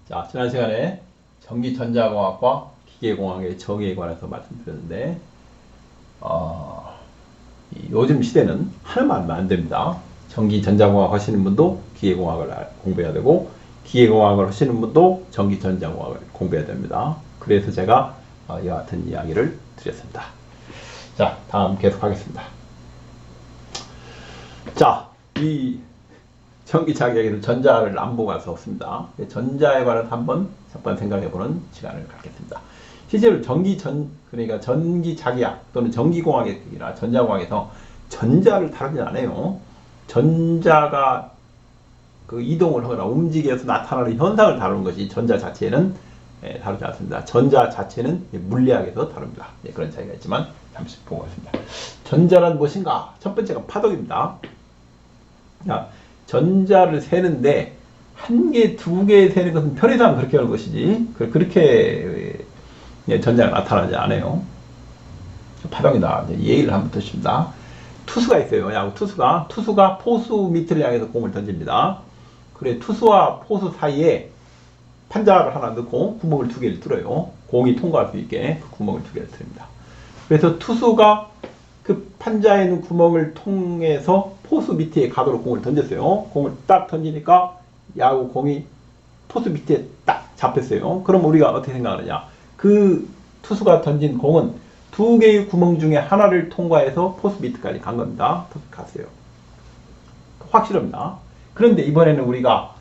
자, 지난 시간에 전기전자공학과 기계공학의 정의에 관해서 말씀드렸는데, 요즘 시대는 하나만 알면 안 됩니다. 전기전자공학 하시는 분도 기계공학을 공부해야 되고, 기계공학을 하시는 분도 전기전자공학을 공부해야 됩니다. 그래서 제가 이와 같은 이야기를 드렸습니다. 자, 다음 계속하겠습니다. 자, 이 전기자기에는 전자를 안 보고 갈 수 없습니다. 전자에 관해서 한번 잠깐 생각해보는 시간을 갖겠습니다. 실제로 그러니까 전기자기학 또는 전기공학이나 전자공학에서 전자를 다루지 않아요. 전자가 그 이동을 하거나 움직여서 나타나는 현상을 다루는 것이 전자 자체는 다루지 않습니다. 전자 자체는 물리학에서 다룹니다. 그런 차이가 있지만 잠시 보고 있습니다. 전자란 무엇인가? 첫 번째가 파동입니다. 자, 전자를 세는데 한 개, 두 개 세는 것은 편의상 그렇게 하는 것이지 그렇게 전자가 나타나지 않아요. 파동이다. 이 얘기를 한번 듣습니다. 투수가 있어요. 야구 투수가 포수 밑을 향해서 공을 던집니다. 그래 투수와 포수 사이에 판자를 하나 넣고 구멍을 두 개를 뚫어요. 공이 통과할 수 있게 그 구멍을 두 개를 뚫습니다. 그래서 투수가 그 판자에 있는 구멍을 통해서 포수 밑에 가도록 공을 던졌어요. 공을 딱 던지니까 야구 공이 포수 밑에 딱 잡혔어요. 그럼 우리가 어떻게 생각하느냐? 그 투수가 던진 공은 두 개의 구멍 중에 하나를 통과해서 포수 밑까지 간 겁니다. 갔어요. 확실합니다. 그런데 이번에는 우리가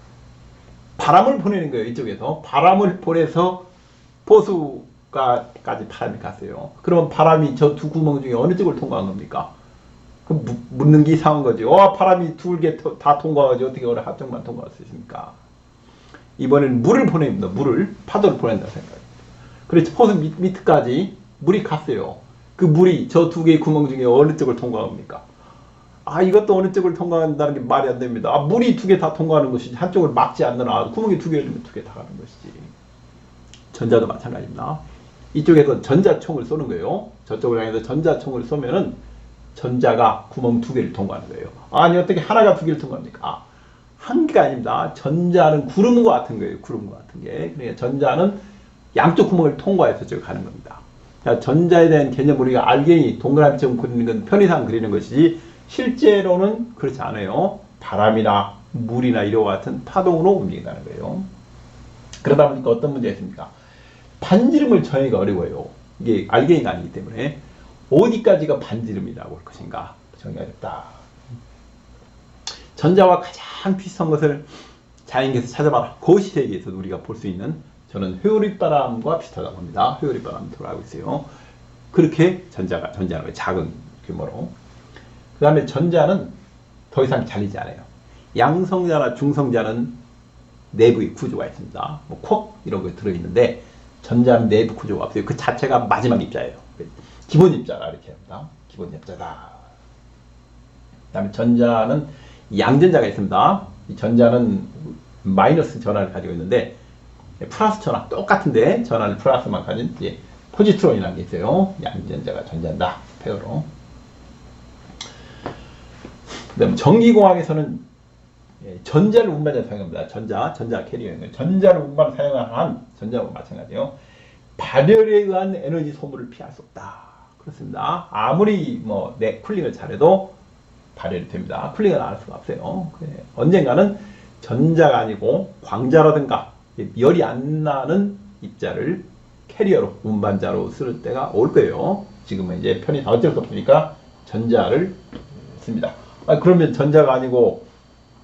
바람을 보내는 거예요. 이쪽에서 바람을 보내서 포수까지 바람이 갔어요. 그러면 바람이 저 두 구멍 중에 어느 쪽을 통과한 겁니까? 그 묻는 게 이상한 거지. 바람이 두 개 다 통과하지 어떻게 어느 한쪽만 통과할 수 있습니까? 이번에는 물을 보냅니다. 파도를 보낸다고 생각합니다. 그래서 포수 밑까지 물이 갔어요. 그 물이 저 두 개의 구멍 중에 어느 쪽을 통과합니까? 이것도 어느 쪽을 통과한다는 게 말이 안 됩니다. 물이 두 개 다 통과하는 것이지 한쪽을 막지 않느나 구멍이 두 개 열리면 두 개 다 가는 것이지. 전자도 마찬가지입니다. 이쪽에서 전자총을 쏘는 거예요. 저쪽을 향해서 전자총을 쏘면은 전자가 구멍 두 개를 통과하는 거예요. 아니 어떻게 하나가 두 개를 통과합니까? 한 개가 아닙니다. 전자는 구름과 같은 거예요. 구름과 같은 게. 그러니까 전자는 양쪽 구멍을 통과해서 저쪽에 가는 겁니다. 전자에 대한 개념 우리가 알갱이 동그라미처럼 그리는 건 편의상 그리는 것이지 실제로는 그렇지 않아요. 바람이나 물이나 이와 같은 파동으로 움직인다는 거예요. 그러다 보니까 어떤 문제가 있습니까? 반지름을 정하기가 어려워요. 이게 알갱이가 아니기 때문에 어디까지가 반지름이라고 할 것인가 정의가 어렵다. 전자와 가장 비슷한 것을 자연계에서 찾아봐라. 거시세계에서 우리가 볼 수 있는 저는 회오리바람과 비슷하다고 합니다. 회오리바람이 돌아가고 있어요. 그렇게 전자는 작은 규모로. 그 다음에 전자는 더 이상 잘리지 않아요. 양성자나 중성자는 내부의 구조가 있습니다. 콕 이런 거 들어있는데 전자는 내부 구조가 없어요. 그 자체가 마지막 입자예요. 기본 입자라 이렇게 합니다. 기본 입자다. 그 다음에 전자는 양전자가 있습니다. 이 전자는 마이너스 전하를 가지고 있는데 플러스 전하 똑같은데 전하를 플러스만 가진 포지트론이라는 게 있어요. 양전자가 전자다. 페어로. 그 다음에 전기공학에서는 전자를 운반자로 사용합니다. 전자 캐리어인 전자를 운반을 사용한 전자하고 마찬가지예요. 발열에 의한 에너지 소모를 피할 수 없다. 그렇습니다. 아무리 쿨링을 잘해도 발열이 됩니다. 쿨링을 안 할 수가 없어요. 언젠가는 전자가 아니고 광자라든가 열이 안 나는 입자를 캐리어로 운반자로 쓸 때가 올 거예요. 지금은 이제 편의 어쩔 수 없으니까 전자를 씁니다. 그러면 전자가 아니고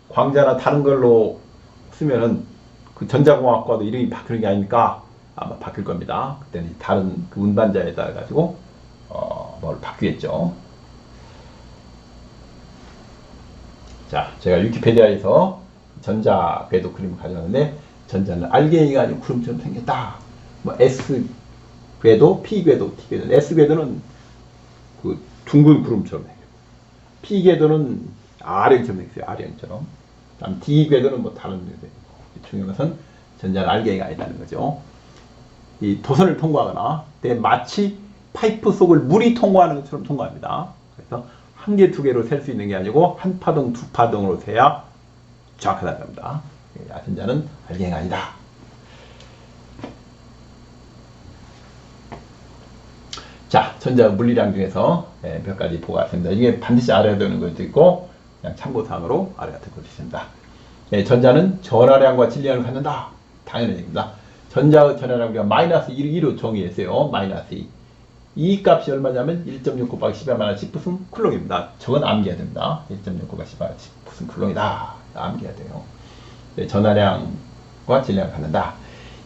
광자나 다른 걸로 쓰면은 그 전자공학과도 이름이 바뀌는 게 아닙니까? 아마 바뀔 겁니다. 그때는 다른 그 운반자에 따라 가지고 뭘 바뀌겠죠. 자, 제가 위키페디아에서 전자 궤도 그림을 가져왔는데 전자는 알갱이가 아니고 구름처럼 생겼다. S 궤도, P 궤도, T 궤도. S 궤도는 그 둥근 구름처럼 생겼고, P 궤도는 R형처럼 생겼어요. R형처럼. 다음 D 궤도는 다른 궤도. 중요한 것은 전자는 알갱이가 아니라는 거죠. 이 도선을 통과하거나 마치 파이프 속을 물이 통과하는 것처럼 통과합니다. 그래서 한 개, 두 개로 셀 수 있는 게 아니고 한 파동, 두 파동으로 세야 정확하다는 겁니다. 전자는 알갱이가 아니다. 전자 물리량 중에서 몇 가지 보고가 있습니다. 이게 반드시 알아야 되는 것도 있고 그냥 참고사항으로 알아야 될 것도 있습니다. 전자는 전하량과 질량을 갖는다. 당연한 얘기입니다. 전자의 전하량 우리가 마이너스 2로 정의했어요. 마이너스 2. 이 값이 얼마냐면 1.6 곱하기 10의 마이너스 10분 쿨롱입니다. 저건 암기해야 됩니다. 1.6 곱하기 10의 마이너스 10분 쿨롱이다. 암기해야 돼요. 전하량과 질량을 갖는다.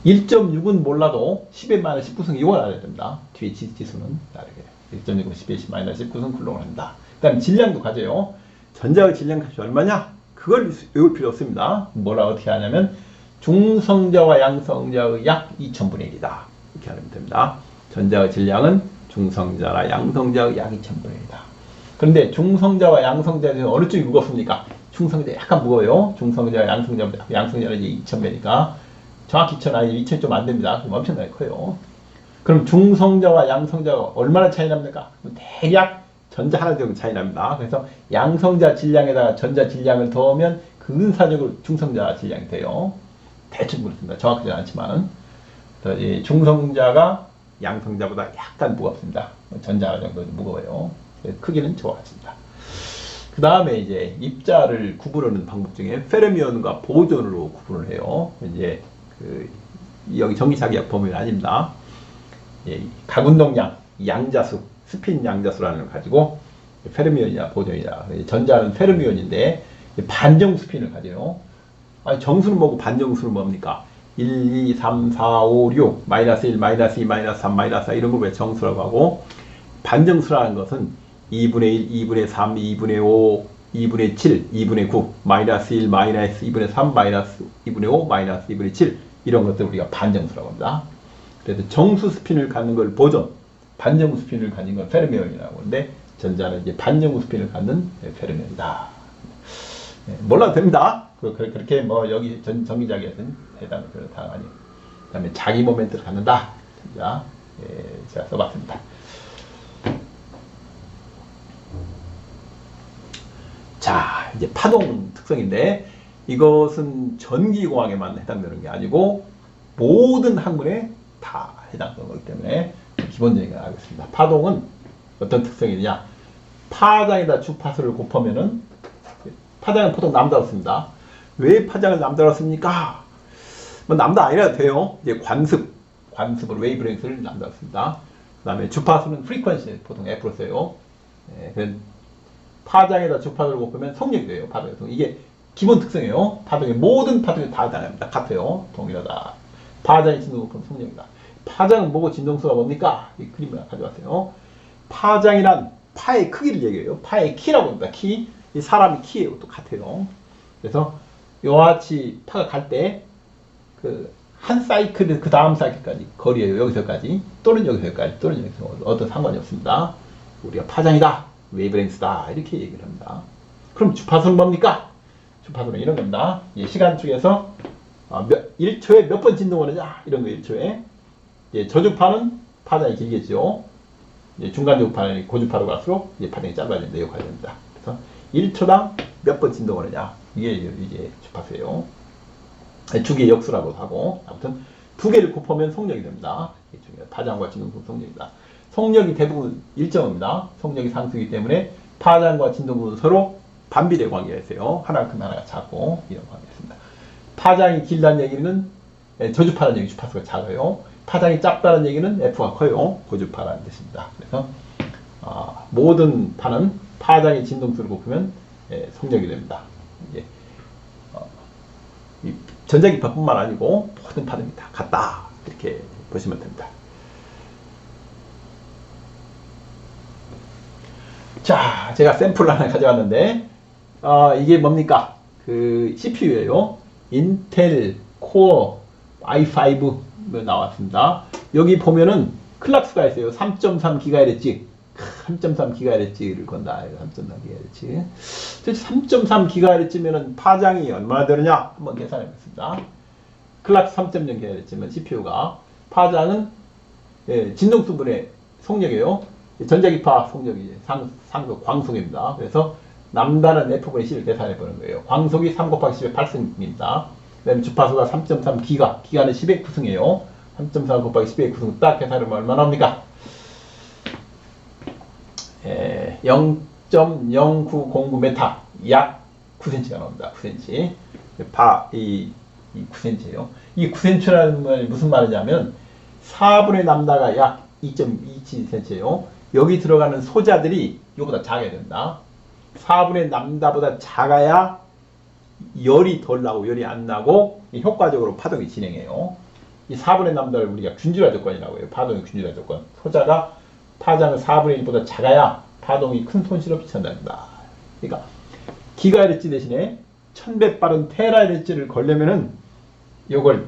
1.6은 몰라도 10의 마이너스 19승 이걸 알아야 됩니다. 뒤에 지수는 다르게 1.6은 10의 10 마이너스 19승 쿨롱을 한다. 그 다음에 질량도 가져요. 전자의 질량 값이 얼마냐? 그걸 외울 필요 없습니다. 뭐라 어떻게 하냐면 중성자와 양성자의 약 2000분의 1이다. 이렇게 하면 됩니다. 전자의 질량은 중성자나 양성자의 약 2000분의 1이다. 그런데 중성자와 양성자는 어느 쪽이 무겁습니까? 중성자 약간 무거워요. 중성자와 양성자는 이제 2000배니까 정확히 2000 아니 2000이 좀 안 됩니다. 그럼 엄청나게 커요. 그럼 중성자와 양성자가 얼마나 차이 납니까? 대략 전자 하나 정도 차이 납니다. 그래서 양성자 질량에다가 전자 질량을 더하면 근사적으로 중성자 질량이 돼요. 대충 그렇습니다. 정확하지 않지만 중성자가 양성자보다 약간 무겁습니다. 전자 정도 무거워요. 크기는 좋아집니다. 그 다음에 이제 입자를 구분하는 방법 중에 페르미온과 보존으로 구분을 해요. 이제 여기 전기자기약 범위는 아닙니다. 각운동량, 양자수, 스핀 양자수라는 걸 가지고 페르미온이나 보존이나 전자는 페르미온인데 반정 스핀을 가져요. 아니, 정수는 뭐고 반정수는 뭡니까? 1, 2, 3, 4, 5, 6, 마이너스 1, 마이너스 2, 마이너스 3, 마이너스 4 이런 걸 왜 정수라고 하고 반정수라는 것은 2분의 1, 2분의 3, 2분의 5, 2분의 7, 2분의 9, 마이너스 1, 마이너스 2분의 3, 마이너스 2분의 5, 마이너스 2분의 7 이런 것들 우리가 반정수라고 합니다. 그래서 정수 스핀을 갖는 걸 보존, 반정 스핀을 가진 건 페르미온이라고 하는데 전자는 이제 반정 스핀을 갖는 페르미온이다. 몰라도 됩니다. 그렇게 뭐 여기 전기자기에서는 해당을 그렇다 아니. 그다음에 자기 모멘트를 갖는다. 전자 제가 써봤습니다. 자, 이제 파동 특성인데 이것은 전기공학에만 해당되는 게 아니고 모든 학문에 다 해당되는 거기 때문에 기본적인 걸 알겠습니다. 파동은 어떤 특성이냐? 파장에다 주파수를 곱하면은 파장은 보통 남다로 씁니다. 왜 파장을 남다로 씁니까? 뭐 남다 아니라도 돼요. 이제 관습으로 웨이브랭스를 남다로 씁니다. 그 다음에 주파수는 프리퀀시 보통 F로 써요. 파장에다 주파수를 곱하면 속력이 돼요. 파동의 속력. 이게 기본 특성이에요. 파동의 모든 파동이 다 다릅니다. 같아요. 동일하다. 파장의 진동 곱하면 속력이다. 파장은 뭐고 진동수가 뭡니까? 이 그림을 가져왔어요. 파장이란 파의 크기를 얘기해요. 파의 키라고 합니다. 키. 이 사람이 키예요. 또 같아요. 그래서 이와 같이 파가 갈 때 한 사이클 그 다음 사이클까지 거리예요. 여기서까지 또는 여기서까지 또는 여기서 어떤 상관이 없습니다. 우리가 파장이다. 웨이브랭스다. 이렇게 얘기를 합니다. 그럼 주파수는 뭡니까? 주파수는 이런 겁니다. 시간 쪽에서 1초에 몇 번 진동을 하냐? 이런 거 1초에. 저주파는 파장이 길겠죠. 중간 주파는 고주파로 갈수록 파장이 짧아진다. 이거 가야 됩니다. 그래서 1초당 몇 번 진동을 하냐? 이게 이제 주파수예요. 주기의 역수라고 하고, 아무튼 두 개를 곱하면 속력이 됩니다. 파장과 진동수 속력이다. 속력이 대부분 일정합니다. 속력이 상수이기 때문에 파장과 진동수는 서로 반비례 관계가 있어요. 하나가 큰 하나가 작고 이런 관계가 있습니다. 파장이 길다는 얘기는 저주파라는 얘기 주파수가 작아요. 파장이 작다는 얘기는 F가 커요. 고주파라는 뜻입니다. 그래서 모든 파는 파장의 진동수를 곱하면 속력이 됩니다. 전자기파뿐만 아니고 모든 파동이 다 같다. 이렇게 보시면 됩니다. 자, 제가 샘플을 하나 가져왔는데 이게 뭡니까? CPU예요. 인텔 코어 i5 나왔습니다. 여기 보면은 클락스가 있어요. 3.3GHz 3.3GHz를 건다. 3.3GHz. 3.3GHz면은 파장이 얼마나 되느냐? 한번 계산해 보겠습니다. 클락스 3.0GHz면 CPU가 파장은 진동수분의 속력이에요. 전자기파 속력이 상속 광속입니다. 그래서 남다는 F분의 C를 계산해 보는 거예요. 광속이 3 곱하기 10의 8승입니다. 그 다음에 주파수가 3.3기가, 기가는 10의 9승이에요. 3.3 곱하기 10의 9승 딱 계산하면 얼마나 합니까? 0.0909m, 약 9cm가 나옵니다. 9cm. 이 9cm예요. 이 9cm라는 말이 무슨 말이냐면 4분의 람다가 약 2.27cm예요. 여기 들어가는 소자들이 이거보다 작아야 된다. 4분의 람다보다 작아야 열이 덜 나고 열이 안 나고 효과적으로 파동이 진행해요. 이 4분의 람다를 우리가 균질화 조건이라고 해요. 파동의 균질화 조건. 소자가 파장을 4분의 1보다 작아야 파동이 큰 손실 없이 전달된다. 그러니까 기가헤르츠 대신에 1000배 빠른 테라헤르츠를 걸려면은 이걸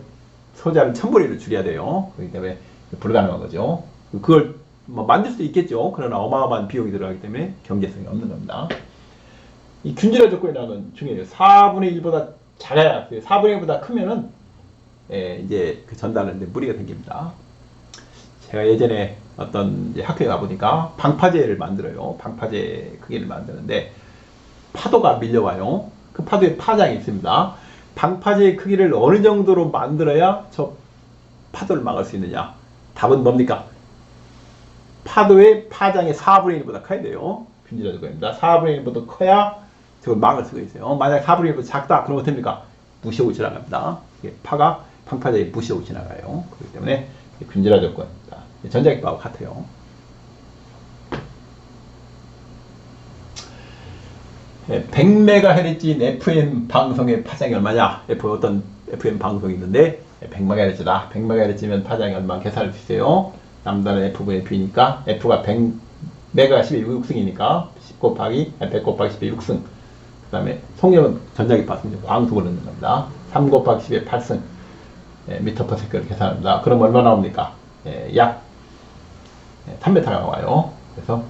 소자를 1000분의 1로 줄여야 돼요. 그렇기 때문에 불가능한 거죠. 그걸 뭐 만들 수도 있겠죠. 그러나 어마어마한 비용이 들어가기 때문에 경제성이 없는 겁니다. 이 균질화 조건이라는 건 중요해요. 4분의 1보다 작아야, 4분의 1보다 크면은 이제 그 전달하는데 무리가 생깁니다. 제가 예전에 어떤 이제 학교에 가보니까 방파제를 만들어요. 방파제 크기를 만드는데 파도가 밀려와요. 그 파도에 파장이 있습니다. 방파제의 크기를 어느 정도로 만들어야 저 파도를 막을 수 있느냐? 답은 뭡니까? 파도의 파장의 4분의 1보다 커야 돼요. 균질화 조건입니다. 4분의 1보다 커야 저걸 막을 수가 있어요. 만약 4분의 1보다 작다, 그럼 어떻습니까? 무시하고 지나갑니다. 파가 방파제에 무시하고 지나가요. 그렇기 때문에 균질화 조건입니다. 전자기파하고 같아요. 예, 100MHz인 FM 방송의 파장이 얼마냐? 어떤 FM 방송이 있는데 100MHz다. 100MHz면 파장이 얼마 계산할 수 있어요. 남다는 F분의 B니까 F가 100메가 10의 6승이니까 10 곱하기 100 곱하기 10의 6승. 그 다음에 속력은 전자기파 광속을 넣는 겁니다. 3 곱하기 10의 8승 미터 퍼 세컨을 계산합니다. 그럼 얼마 나옵니까? 약 3m가 나와요. 그래서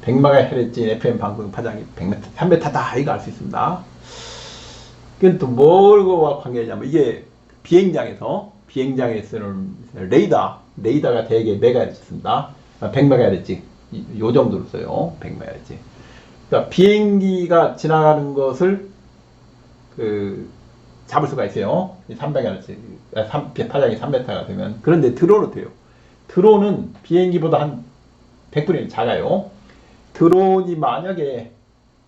100MHz FM 방송 파장이 100m, 3m다 이거 알 수 있습니다. 그건 또 뭘과 관계냐면 이게 비행장에서 쓰는 레이더가 대개 메가헤르츠 씁니다. 100MHz 요 정도로 써요. 100MHz. 그러니까 비행기가 지나가는 것을 잡을 수가 있어요. 300Hz 파장이 3m가 되면. 그런데 드론은 돼요. 드론은 비행기보다 한 100분의 1 작아요. 드론이 만약에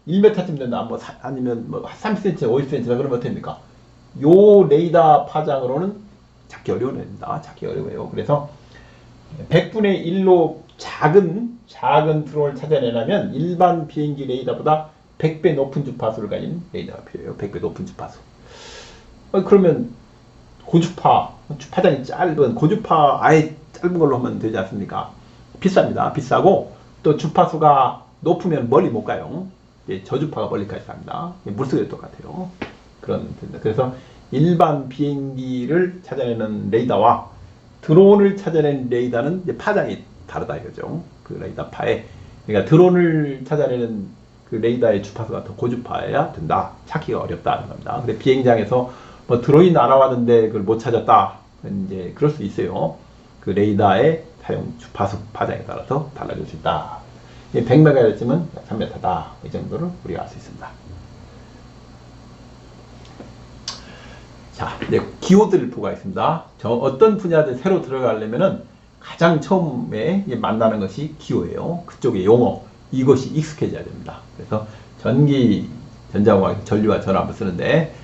1m쯤 된다, 아니면 30cm, 50cm다, 그러면 어떻습니까? 요 레이더 파장으로는 잡기 어려운 애입니다. 잡기 어려워요. 그래서 100분의 1로 작은 드론을 찾아내려면 일반 비행기 레이더보다 100배 높은 주파수를 가진 레이더가 필요해요. 100배 높은 주파수. 그러면 고주파, 파장이 짧은 고주파 아예 짧은 걸로 하면 되지 않습니까? 비쌉니다. 비싸고 또 주파수가 높으면 멀리 못 가요. 저주파가 멀리까지 갑니다. 물속에도 똑같아요. 그래서 일반 비행기를 찾아내는 레이더와 드론을 찾아내는 레이더는 이제 파장이 다르다 이거죠. 그 레이더 파에. 그러니까 드론을 찾아내는 그 레이더의 주파수가 더 고주파여야 된다. 찾기가 어렵다는 겁니다. 근데 비행장에서 뭐 드론이 날아왔는데 그걸 못 찾았다. 이제 그럴 수 있어요. 그 레이더의 사용 주파수 파장에 따라서 달라질 수 있다. 100MHz면 3m다. 이 정도를 우리가 알 수 있습니다. 자, 이제 기호들을 보고 있습니다. 어떤 분야들 새로 들어가려면은 가장 처음에 만나는 것이 기호예요. 그쪽의 용어. 이것이 익숙해져야 됩니다. 그래서 전자공학, 전류와 전압을 쓰는데,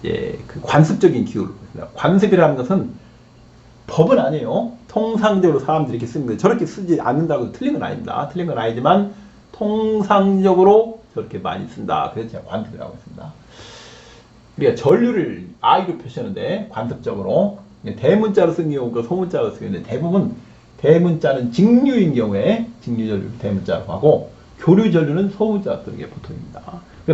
그 관습적인 기호를 씁니다. 관습이라는 것은 법은 아니에요. 통상적으로 사람들이 이렇게 쓰는데 저렇게 쓰지 않는다고 틀린 건 아닙니다. 틀린 건 아니지만 통상적으로 저렇게 많이 쓴다. 그래서 제가 관습이라고 했습니다. 우리가 전류를 I로 표시하는데 관습적으로 대문자로 쓴 경우가 소문자로 쓰는데 대부분 대문자는 직류인 경우에 직류전류를 대문자로 하고 교류전류는 소문자로 쓰는 게 보통입니다.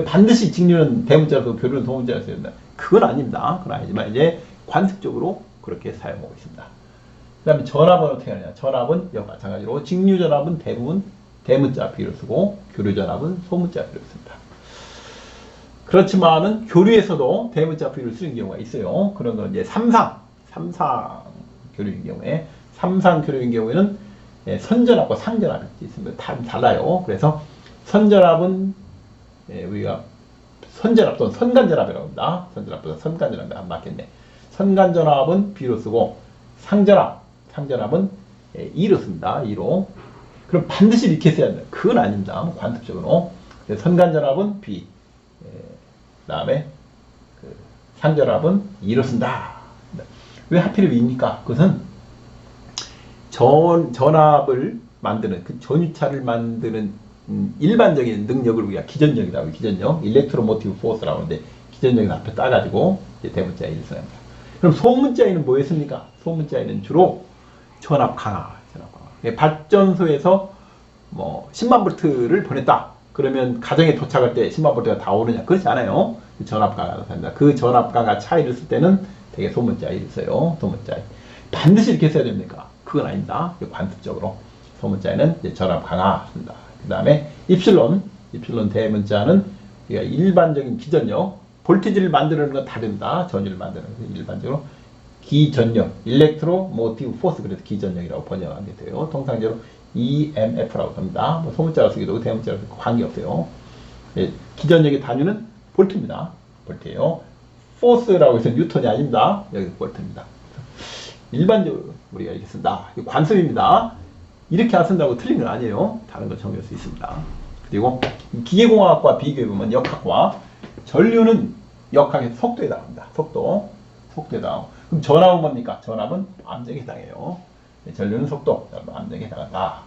반드시 직류는 대문자로 쓰고 교류는 소문자로 써야 된다. 그건 아닙니다. 그건 아니지만 이제 관습적으로 그렇게 사용하고 있습니다. 그 다음에 전압은 어떻게 하느냐. 전압은 이와 마찬가지로 직류전압은 대부분 대문자 비를 쓰고 교류전압은 소문자 비를 씁니다. 그렇지만은 교류에서도 대문자 비를 쓰는 경우가 있어요. 그런 건 이제 삼상 교류인 경우에 삼상 교류인 경우에는 선전압과 상전압이 있습니다. 다 달라요. 그래서 선전압은 우리가 선전압 또는 선간전압이라고 합니다. 선전압보다 선간전압이 안 맞겠네. 선간전압은 B로 쓰고 상전압은 E로 씁니다. E로. 그럼 반드시 이렇게 써야 된다. 그건 아닙니다. 관습적으로. 선간전압은 B, 그 다음에 그 상전압은 E로 쓴다. 왜 하필 E입니까? 그것은 전압을 만드는, 그 전유차를 만드는 일반적인 능력을 우리가 기전력이라고 해요. 기전력, 일렉트로모티브 포스라고 하는데 기전력을 앞에 따가지고 대문자 E를 써야 합니다. 그럼 소문자 E는 뭐였습니까? 소문자 E는 주로 전압 강화, 발전소에서 뭐 10만 볼트를 보냈다. 그러면 가정에 도착할 때 10만 볼트가 다 오느냐? 그렇지 않아요. 전압 강화가 됩니다. 그 전압 강화 차이를 쓸 때는 되게 소문자 E를 써요. 소문자 E. 반드시 이렇게 써야 됩니까? 그건 아닙니다. 관습적으로. 소문자 E는 전압 강화 씁니다. 그 다음에 입실론 대문자는 일반적인 기전력, 볼티지를 만드는 건 다릅니다. 전유를 만드는 건 일반적으로 기전력, 일렉트로모티브 포스, 그래서 기전력이라고 번역하게 돼요. 통상적으로 EMF라고 합니다. 뭐 소문자로 쓰기도 하고 대문자로 쓰기도 관계없어요. 기전력의 단위는 볼트입니다. 볼트예요. 포스라고 해서 뉴턴이 아닙니다. 여기 볼트입니다. 일반적으로 우리가 이렇게 쓴다. 관습입니다. 이렇게 안 쓴다고 틀린 건 아니에요. 다른 거 정할 수 있습니다. 그리고 기계공학과 비교해보면 역학과 전류는 역학의 속도에 해당합니다. 속도에 해당. 그럼 전압은 뭡니까? 전압은 암정에 해당해요. 전류는 속도, 암정에 해당한다.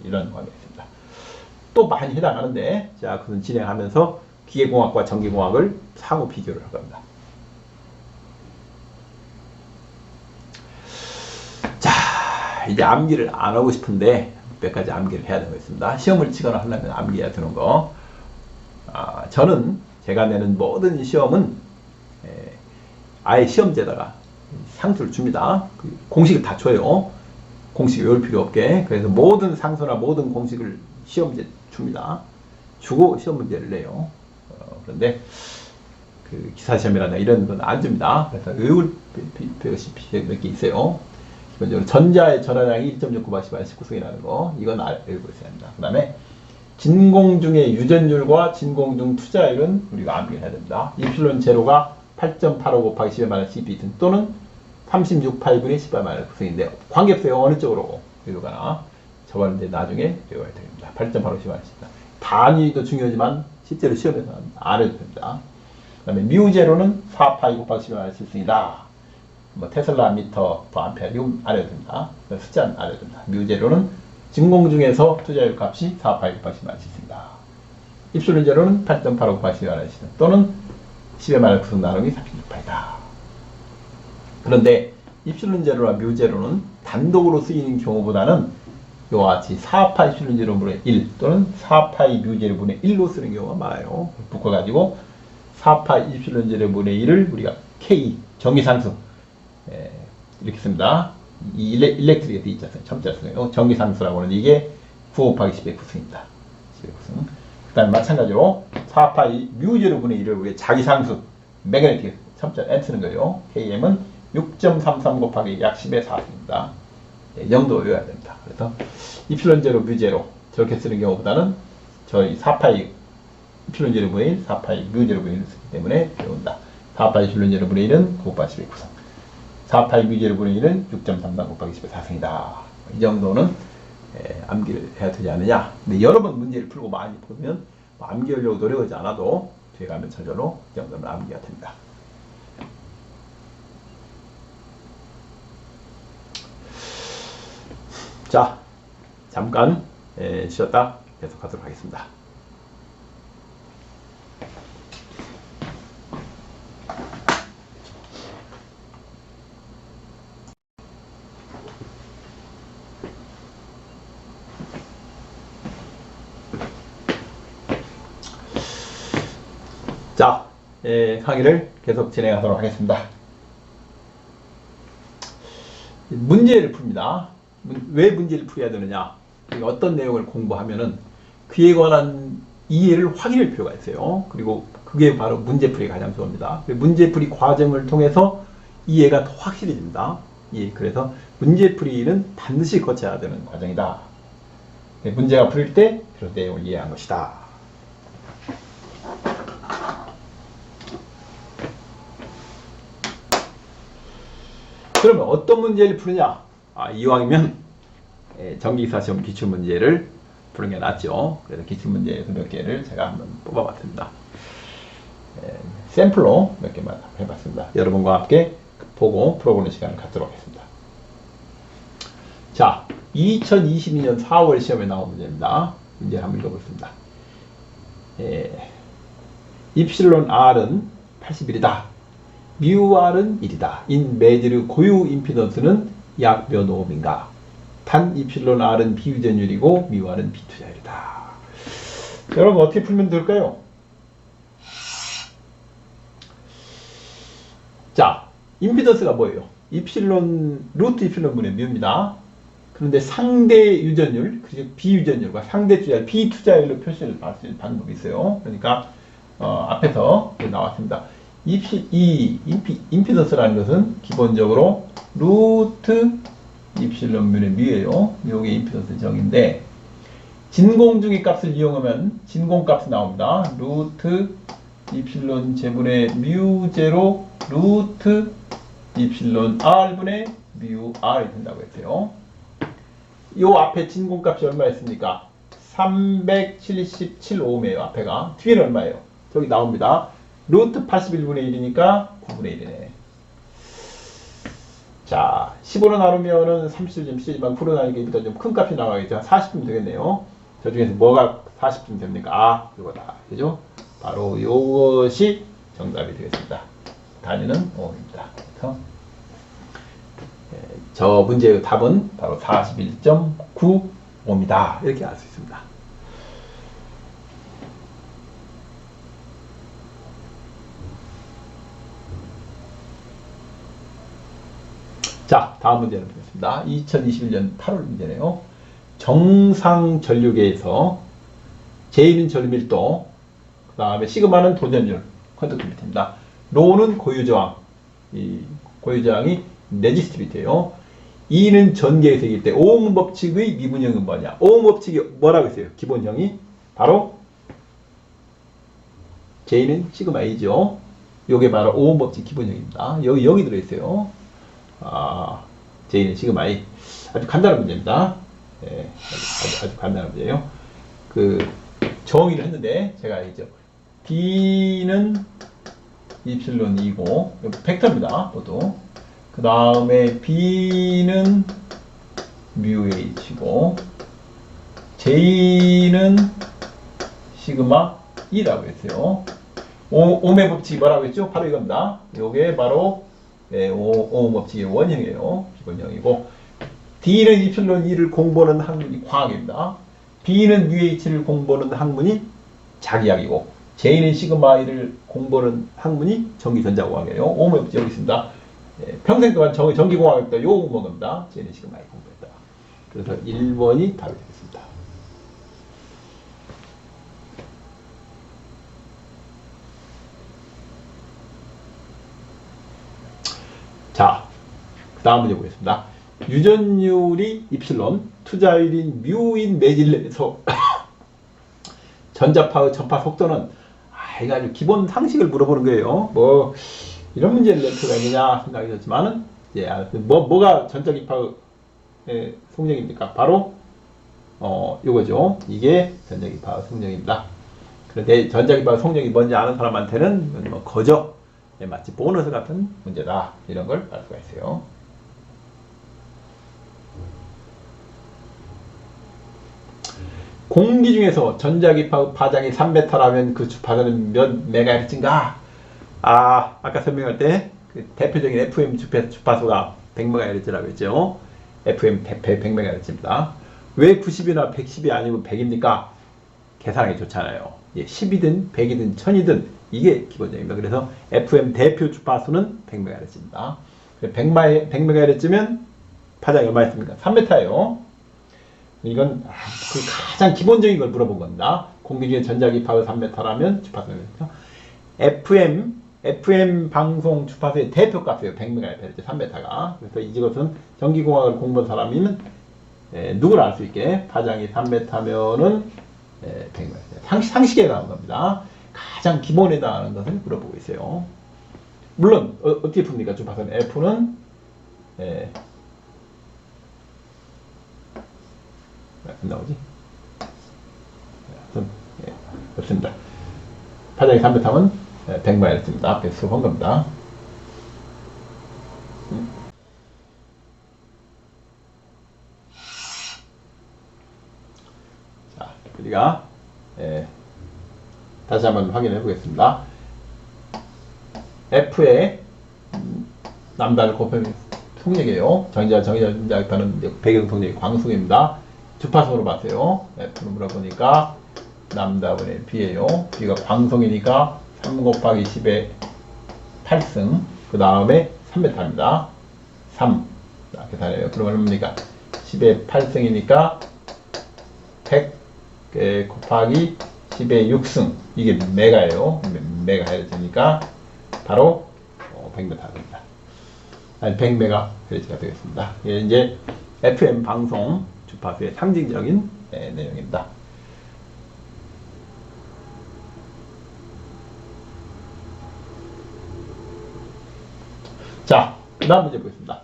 이런 관계가 있습니다. 또 많이 해당하는데, 자, 그것은 진행하면서 기계공학과 전기공학을 상호 비교를 할 겁니다. 자, 이제 암기를 안 하고 싶은데 몇 가지 암기를 해야 되는 거 있습니다. 시험을 치거나 하려면 암기해야 되는 거. 저는 제가 내는 모든 시험은 아예 시험지에다가 상수를 줍니다. 공식을 다 줘요. 공식 외울 필요 없게. 그래서 모든 상수나 모든 공식을 시험지에 줍니다. 주고 시험 문제를 내요. 그런데 그 기사시험이라든가 이런 건 안 줍니다. 그래서 외울 것이 몇 개 있어요. 기본적으로 전자의 전화량이 1.69 19승이라는 거, 이건 알고 있어야 합니다. 그 다음에 진공중의 유전율과 진공중 투자율은 우리가 암기를 해야 됩니다. 입실론 제로가 8.85 곱하기 10의 마이너스 12 또는 36,8분의 10의 마이너스 9승인데 관계없어요. 어느 쪽으로 외우거나. 저거는 이제 나중에 외워야 됩니다. 8.85 10의 마이너스 10. 단위도 중요하지만 실제로 시험에서는 안 해도 됩니다. 그 다음에 뮤제로는 4파이 곱하기 10의 마이너스 1승이다. 뭐 테슬라 미터 더 암페어 이거 안 해도 됩니다. 숫자는 안 해도 됩니다. 뮤제로는 진공중에서 투자율 값이 4파이 곱하기 10의 마이너스 1승이다. 입술론 제로는 8.85 곱하기 10의 마이너스 1승 또는 10의 마이너스 9승 나누기 36파이다. 그런데 입실론 제로와 뮤 제로는 단독으로 쓰이는 경우보다는 이와 같이 4파 입실론 제로분의 1 또는 4파이 뮤 제로분의 1로 쓰는 경우가 많아요. 묶어가지고 4파 입실론 제로분의 1을 우리가 K 전기상수 이렇게 씁니다. 이 일렉트릭에 돼 있잖아요. 첨자를 쓰요. 전기상수라고 하는 이게 9 곱하기 10의 9승입니다. 10의 9승. 그 다음에 마찬가지로 4파이 뮤 제로분의 1을 우리가 자기상수 매그네틱 첨자 N 쓰는 거예요. KM은 6.33 곱하기 약 10의 4승입니다. 이 정도 외워야 됩니다. 그래서 이필론 제로 뮤 제로 저렇게 쓰는 경우보다는 저희 4파이 이필론 제로 분의 1, 4파이 뮤 제로 분의 1을 쓰기 때문에 외운다. 4파이 이필론 제로 분의 1은 9 곱하기 10의 9승. 4파이 뮤 제로 분의 1은 6.33 곱하기 10의 4승이다. 이 정도는 암기를 해야 되지 않느냐. 근데 여러 번 문제를 풀고 많이 보면 암기하려고 노력하지 않아도 돼가면 저절로 이 정도는 암기가 됩니다. 자, 잠깐 쉬었다 계속하도록 하겠습니다. 자, 강의를 계속 진행하도록 하겠습니다. 문제를 풉니다. 왜 문제를 풀어야 되느냐? 어떤 내용을 공부하면은 그에 관한 이해를 확인할 필요가 있어요. 그리고 그게 바로 문제풀이가 가장 좋습니다. 문제풀이 과정을 통해서 이해가 더 확실해집니다. 예, 그래서 문제풀이는 반드시 거쳐야 되는 과정이다. 문제가 풀릴 때 그런 내용을 이해한 것이다. 그러면 어떤 문제를 푸느냐? 이왕이면 전기기사 시험 기출문제를 푸는 게 낫죠. 그래서 기출문제에서 몇 개를 제가 한번 뽑아봤습니다. 샘플로 몇 개만 해봤습니다. 여러분과 함께 보고 풀어보는 시간을 갖도록 하겠습니다. 자, 2022년 4월 시험에 나온 문제입니다. 문제를 한번 읽어보겠습니다. 입실론 R은 81이다. 뮤 R은 1이다. 인 매질의 고유 임피던스는 약 몇 오음인가? 단 입실론 R은 비유전율이고 뮤 R은 비투자율이다. 여러분 어떻게 풀면 될까요? 자, 임피던스가 뭐예요? 입실론, 루트 입실론분의 뮤입니다. 그런데 상대 유전율, 그리고 비유전율과 상대 투자율, 비투자율로 표시를 할 수 있는 방법이 있어요. 그러니까 앞에서 나왔습니다. 임피던스라는 것은 기본적으로 루트 입실론분의 뮤예요. 요게 임피던스 정의인데 진공주기 값을 이용하면 진공값이 나옵니다. 루트 입실론 제분의 뮤 제로 루트 입실론 R분의 뮤 R이 된다고 했어요. 요 앞에 진공값이 얼마였습니까? 377오음이에요. 앞에가. 뒤에는 얼마예요? 저기 나옵니다. 루트 81분의 1이니까 9분의 1이네. 자, 15로 나누면은 30좀 쓰지만 9로 나누니까 일단 좀 큰 값이 나와야겠죠. 40쯤 되겠네요. 저 중에서 뭐가 40쯤 됩니까? 아, 이거다. 그죠? 바로 이것이 정답이 되겠습니다. 단위는 5입니다. 그래서 저 문제의 답은 바로 41.95입니다. 이렇게 알 수 있습니다. 자, 다음 문제를 보겠습니다. 2021년 8월 문제네요. 정상 전류계에서 J는 전류밀도, 그 다음에 시그마는 도전율, 컨덕티비티입니다. 로는 고유저항, 이 고유저항이 레지스티비티예요. E는 전개해석일 때 오hm 법칙의 미분형은 뭐냐? 오hm 법칙이 뭐라고 했어요? 기본형이 바로 J는 시그마 A죠. 요게 바로 오hm 법칙 기본형입니다. 여기 들어있어요. J는 시그마 A. 아주 간단한 문제입니다. 네, 아주 간단한 문제예요. 정의를 했는데 제가 알겠죠. B는 입실론 2고 벡터입니다. 모두. 그 다음에 B는 뮤 H고 J는 시그마 E라고 했어요. 오음의 법칙이 뭐라고 했죠? 바로 이겁니다. 이게 바로 오음 법칙의 원형이에요. 기본형이고 D는 입실론 2를 공부하는 학문이 과학입니다. B는 뮤 H를 공부하는 학문이 자기학이고 J는 시그마 E를 공부하는 학문이 전기전자공학이에요. 오음의 법칙 여기 있습니다. 평생 동안 전기공학했다. 요 공부입니다. J는 시그마 E 공부했다. 그래서 1번이 답이 되겠습니다. 자, 그 다음 문제 보겠습니다. 유전율이 입실론, 투자율인 뮤인 매질에서 전자파의 전파 속도는 이거 아주 기본 상식을 물어보는 거예요. 뭐 이런 문제를 낼 필요가 있느냐 생각이 들었지만은 뭐가 전자기파의 속력입니까? 바로 요거죠. 이게 전자기파의 속력입니다. 그런데 전자기파의 속력이 뭔지 아는 사람한테는 뭐 거저 마치 보너스 같은 문제다 이런 걸 알 수가 있어요. 공기 중에서 전자기파 파장이 3m라면 그 주파수는 몇 메가헤르츠인가? 아까 설명할 때 그 대표적인 FM 주파수가 100MHz라고 했죠. FM 100MHz입니다. 왜 90이나 110이 아니고 100입니까? 계산하기 좋잖아요. 10이든 100이든 1000이든 이게 기본적입니다. 그래서 FM 대표 주파수는 100MHz입니다. 100MHz면 파장이 얼마였습니까? 3m예요. 이건 그 가장 기본적인 걸 물어본 겁니다. 공기 중에 전자기파가 3m라면 주파수는 FM 방송 주파수의 대표값이에요. 100MHz 3m가. 그래서 이것은 전기공학을 공부한 사람이면 누구를 알 수 있게 파장이 3m면은 100MHz 상식에 나온 겁니다. 가장 기본에 해당하는 것을 물어보고 있어요. 물론 어떻게 풉니까? 주파수는 F는 안 나오지? 예, 그렇습니다. 파장이 300하면 100마이너스입니다. 배수 한 겁니다. 자, 우리가 다시 한번 확인해 보겠습니다. F의 남다를 곱하면 속력이에요. 정의자입하는 배경 속력이 광속입니다. 주파수로 봤어요. F를 물어보니까 남다분의 B예요. B가 광속이니까 3 곱하기 10의 8승, 그 다음에 3m입니다. 3. 자, 계산해요. 그러면 얼마입니까? 10의 8승이니까 100 곱하기 10의 6승. 이게 메가예요. 메가헤르츠니까 바로 100m 됩니다. 아니, 100메가헤르츠가 되겠습니다. 이게 이제 FM 방송 주파수의 상징적인 내용입니다. 자, 그 다음 문제 보겠습니다.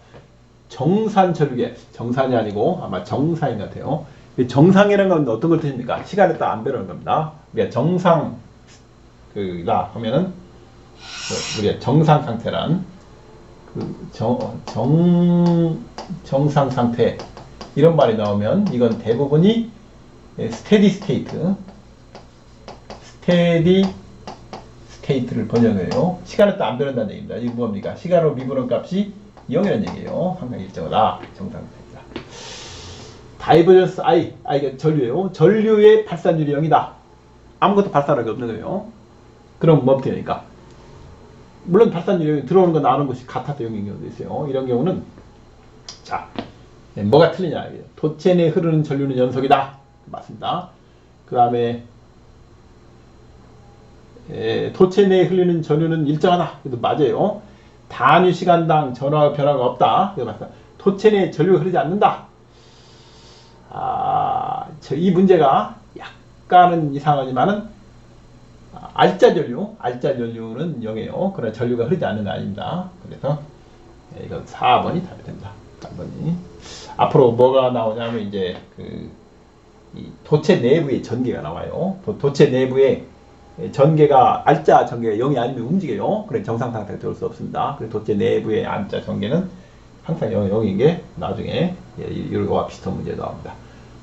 정산 전류계, 정산이 아니고 아마 정상인 것 같아요. 정상이라는 건 어떤 걸 뜻입니까? 시간에 따라 안 변하는 겁니다. 우리가 정상, 라 하면은, 우리가 정상 상태란, 정상 상태, 이런 말이 나오면 이건 대부분이 스테디 스테이트, 스테이트를 번역해요. 시간에 따라 안 변한다는 얘기입니다. 이게 뭡니까? 시간으로 미분한 값이 0이라는 얘기예요. 항상 일정하다. 정상 상태입니다. 다이버전스 I가 전류예요. 전류의 발산율이 0이다. 아무것도 발산하기 없는 거예요. 그럼 뭐 어떻게 되니까? 물론 발산율이 0이 들어오는 거 나오는 것이 같아서 0인 경우도 있어요. 이런 경우는 자, 뭐가 틀리냐? 도체 내에 흐르는 전류는 연속이다. 맞습니다. 그 다음에 도체 내에 흘리는 전류는 일정하다. 이것도 맞아요. 단위 시간당 전화 변화가 없다. 이거 맞다. 도체 내에 전류가 흐르지 않는다. 이 문제가 약간은 이상하지만은 알짜 전류는 0이에요. 그러나 전류가 흐르지 않는 거 아닙니다. 그래서 이건 4번이 답이 됩니다. 4번이. 앞으로 뭐가 나오냐면 이제 이 도체 내부의 전개가 나와요. 도체 내부에 전개가 알짜 전개가 0이 아니면 움직여요. 그래 정상 상태가 될 수 없습니다. 그래서 도체 내부의 알짜 전개는 항상 0인 게 나중에 이거와 비슷한 문제 나옵니다.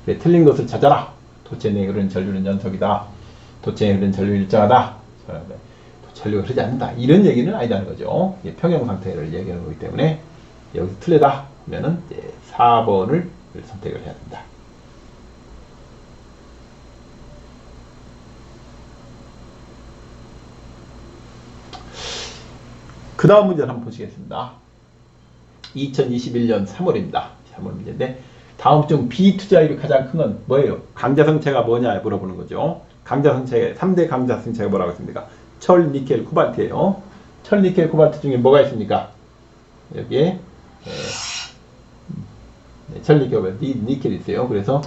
그래, 틀린 것을 찾아라. 도체 내에 흐르는 전류는 연속이다. 도체 내에 흐르는 전류는 일정하다. 전류가 흐르지 않는다. 이런 얘기는 아니다는 거죠. 평형 상태를 얘기하는 거기 때문에 여기서 틀리다 하면은 4번을 선택을 해야 된다. 그 다음 문제를 한번 보시겠습니다. 2021년 3월입니다. 3월 문제인데 다음 중 비투자율이 가장 큰 건 뭐예요? 강자성체가 뭐냐 물어보는 거죠. 강자성체 3대 강자성체가 뭐라고 했습니까? 철, 니켈, 코발트예요. 철, 니켈, 코발트 중에 뭐가 있습니까? 여기에 철, 니켈, 코발트, 니켈이 있어요. 그래서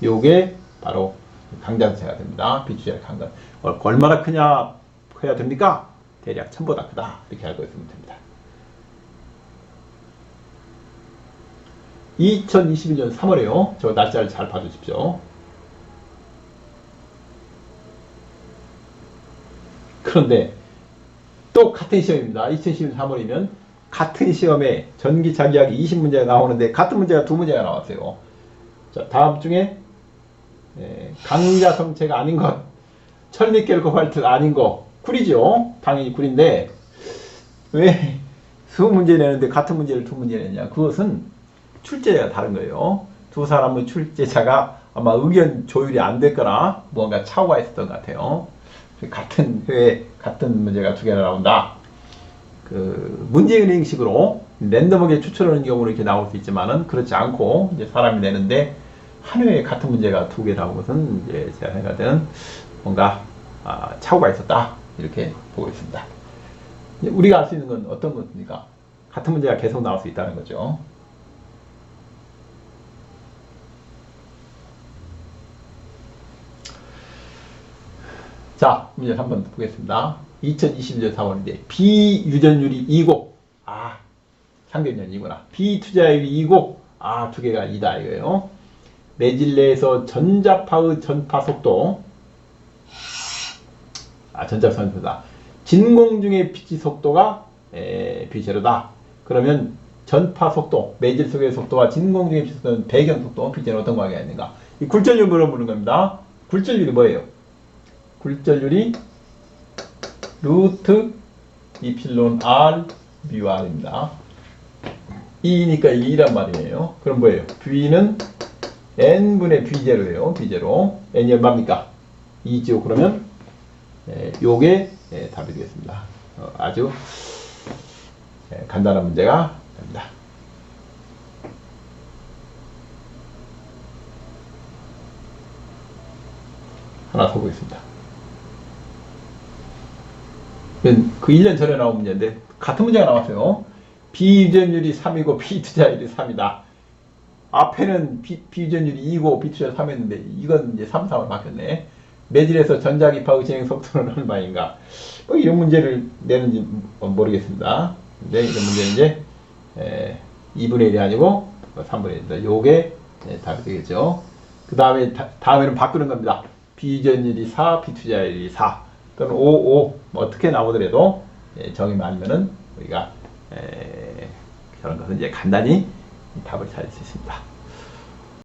요게 바로 강자성체가 됩니다. 비투자율 강자. 얼마나 크냐 해야 됩니까? 대략 1000보다 크다. 이렇게 알고 있으면 됩니다. 2021년 3월에요. 저 날짜를 잘 봐주십시오. 그런데 또 같은 시험입니다. 2011년 3월이면 같은 시험에 전기자기하기 20문제가 나오는데 같은 문제가 두 문제가 나왔어요. 자, 다음 중에 강자성체가 아닌 것, 철니켈 코발트 아닌 거, 쿨이죠. 당연히 쿨인데 왜 20문제 내는데 같은 문제를 두 문제 내냐? 그것은 출제자가 다른 거예요. 두 사람의 출제자가 아마 의견 조율이 안 됐거나 뭔가 차후가 있었던 것 같아요. 같은 회에 같은 문제가 두 개나 나온다. 문제은행식으로 랜덤하게 추출하는 경우는 이렇게 나올 수 있지만은 그렇지 않고 이제 사람이 내는데 한 회에 같은 문제가 두 개 나온 것은 이제 제가 생각하는 뭔가 차후가 있었다. 이렇게 보고 있습니다. 우리가 알 수 있는 건 어떤 것입니까? 같은 문제가 계속 나올 수 있다는 거죠. 자, 문제 한번 보겠습니다. 2020년 4월인데 비유전율이 2고 상대전이구나. 비투자율이 2고 두 개가 2다 이거예요. 매질 내에서 전자파의 전파 속도, 전자파 전파다. 진공 중의 빛의 속도가 B제로다. 그러면 전파 속도, 매질 속의 속도와 진공 중의 빛 속도는 배경 속도, B제로 어떤 관계가 있는가? 이 굴절률 물어보는 겁니다. 굴절률이 뭐예요? 굴절률이 루트 이필론 R 뮤 R입니다. 2니까 2란 말이에요. 그럼 뭐예요? V는 N분의 B제로예요. B제로. N이 얼마입니까? 2죠. 그러면 요게 답이 되겠습니다. 아주 간단한 문제가 됩니다. 하나 더 보겠습니다. 그 1년 전에 나온 문제인데 같은 문제가 나왔어요. 비유전율이 3이고 비투자율이 3이다. 앞에는 비유전율이 2고 비투자율이 3이었는데 이건 이제 3, 3으로 바뀌었네. 매질에서 전자기파의 진행 속도는 얼마인가? 뭐 이런 문제를 내는지 모르겠습니다. 근데 이런 문제는 이제 2분의 1이 아니고 3분의 1입니다. 요게 답이 되겠죠. 그 다음에 다음에는 바꾸는 겁니다. 비유전율이 4, 비투자율이 4 또는 5, 5 뭐 어떻게 나오더라도 정의만 알면은 우리가 저런 것은 이제 간단히 답을 찾을 수 있습니다.